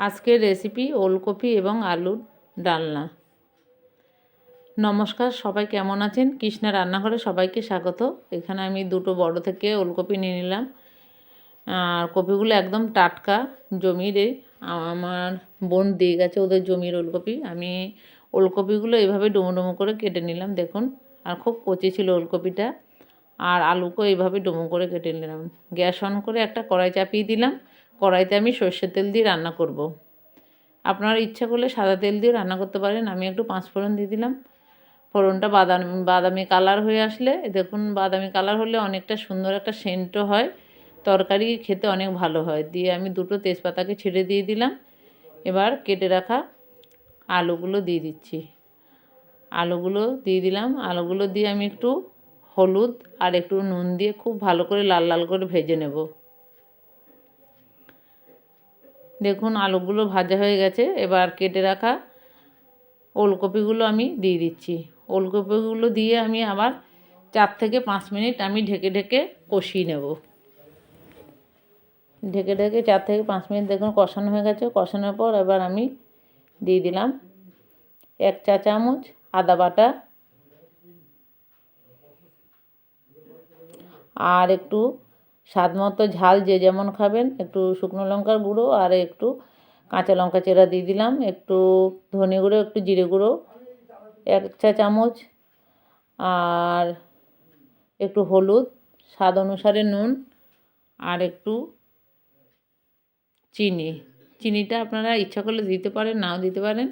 আজকের রেসিপি ওলকপি এবং আলুর ডালনা। নমস্কার, সবাই কেমন আছেন? কৃষ্ণা রান্নাঘরে সবাইকে স্বাগত। এখানে আমি দুটো বড় থেকে ওলকপি নিয়ে নিলাম। আর কপিগুলো একদম টাটকা জমির, আমার বোন দিয়ে গেছে ওদের জমির ওলকপি। আমি ওলকপিগুলো এইভাবে ডুমো ডুমো করে কেটে নিলাম, দেখুন। আর খুব কচি ছিল ওলকপিটা। আর আলুকেও এইভাবে ডুমো করে কেটে নিলাম। গ্যাস অন করে একটা কড়াই চাপিয়ে দিলাম। কড়াইতে আমি সর্ষের তেল দিয়ে রান্না করব। আপনারা ইচ্ছা করলে সাদা তেল দিয়ে রান্না করতে পারেন। আমি একটু পাঁচফোড়ন দিয়ে দিলাম। ফোড়নটা বাদামি কালার হয়ে আসলে, দেখুন বাদামি কালার হলে অনেকটা সুন্দর একটা সেন্টও হয়, তরকারি খেতে অনেক ভালো হয়। দিয়ে আমি দুটো তেজপাতাকে ছেড়ে দিয়ে দিলাম। এবার কেটে রাখা আলুগুলো দিয়ে দিচ্ছি। আলুগুলো দিয়ে দিলাম। আলুগুলো দিয়ে আমি একটু হলুদ আর একটু নুন দিয়ে খুব ভালো করে লাল লাল করে ভেজে নেব। দেখুন আলুগুলো ভাজা হয়ে গেছে। এবার কেটে রাখা ওলকপিগুলো আমি দিয়ে দিচ্ছি। ওলকপিগুলো দিয়ে আমি আবার 4 থেকে 5 মিনিট আমি ঢেকে ঢেকে কষিয়ে নেব। ঢেকে ঢেকে 4 থেকে 5 মিনিট দেখুন কষানো হয়ে গেছে। কষানোর পর এবার আমি দিয়ে দিলাম 1 চা চামচ আদা বাটা, আর একটু স্বাদ মতো ঝাল যে যেমন খাবেন, একটু শুকনো লঙ্কার গুঁড়ো আর একটু কাঁচা লঙ্কা চেরা দিয়ে দিলাম, একটু ধনে গুঁড়ো, একটু জিরে গুঁড়ো 1 চা চামচ, আর একটু হলুদ, স্বাদ অনুসারে নুন, আর একটু চিনিটা আপনারা ইচ্ছা করলে দিতে পারেন, নাও দিতে পারেন।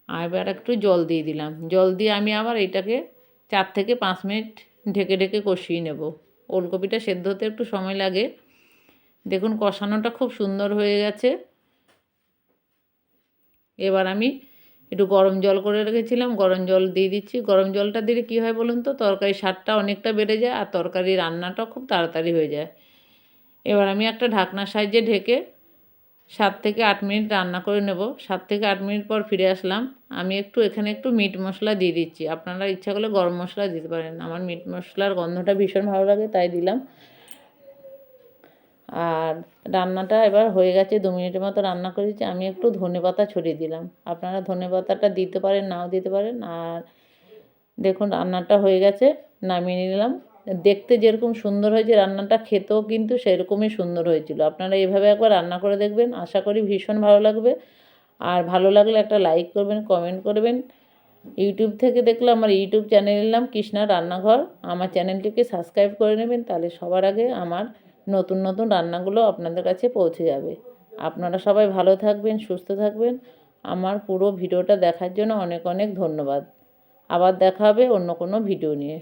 আর এবার একটু জল দিয়ে দিলাম। জল দিয়ে আমি আবার এটাকে 4 থেকে 5 মিনিট ঢেকে ঢেকে কষিয়ে নেব। ওলকপিটা সেদ্ধ হতে একটু সময় লাগে। দেখুন কষানোটা খুব সুন্দর হয়ে গেছে। এবার আমি একটু গরম জল করে রেখেছিলাম, গরম জল দিয়ে দিচ্ছি। গরম জলটা দিলে কী হয় বলুন তো, তরকারির স্বাদটা অনেকটা বেড়ে যায় আর তরকারি রান্নাটাও খুব তাড়াতাড়ি হয়ে যায়। এবার আমি একটা ঢাকনার সাহায্যে ঢেকে 7 থেকে 8 মিনিট রান্না করে নেব। 7 থেকে 8 মিনিট পর ফিরে আসলাম। আমি এখানে একটু মিট মশলা দিয়ে দিচ্ছি। আপনারা ইচ্ছা করলে গরম মশলা দিতে পারেন। আমার মিট মশলার গন্ধটা ভীষণ ভালো লাগে, তাই দিলাম। আর রান্নাটা এবার হয়ে গেছে, 2 মিনিটের মতো রান্না করেছি। আমি একটু ধনেপাতা ছড়িয়ে দিলাম। আপনারা ধনেপাতাটা দিতে পারেন, নাও দিতে পারেন। আর দেখুন রান্নাটা হয়ে গেছে, নামিয়ে নিলাম। দেখতে যেরকম সুন্দর হয়েছে রান্নাটা, খেতেও কিন্তু সেরকমই সুন্দর হয়েছিল। আপনারা এভাবে একবার রান্না করে দেখবেন, আশা করি ভীষণ ভালো লাগবে। আর ভালো লাগলে একটা লাইক করবেন, কমেন্ট করবেন। ইউটিউব থেকে দেখলে আমার ইউটিউব চ্যানেলের নাম কৃষ্ণা রান্নাঘর। আমার চ্যানেলটিকে সাবস্ক্রাইব করে নেবেন, তাহলে সবার আগে আমার নতুন নতুন রান্নাগুলো আপনাদের কাছে পৌঁছে যাবে। আপনারা সবাই ভালো থাকবেন, সুস্থ থাকবেন। আমার পুরো ভিডিওটা দেখার জন্য অনেক অনেক ধন্যবাদ। আবার দেখা হবে অন্য কোনো ভিডিও নিয়ে।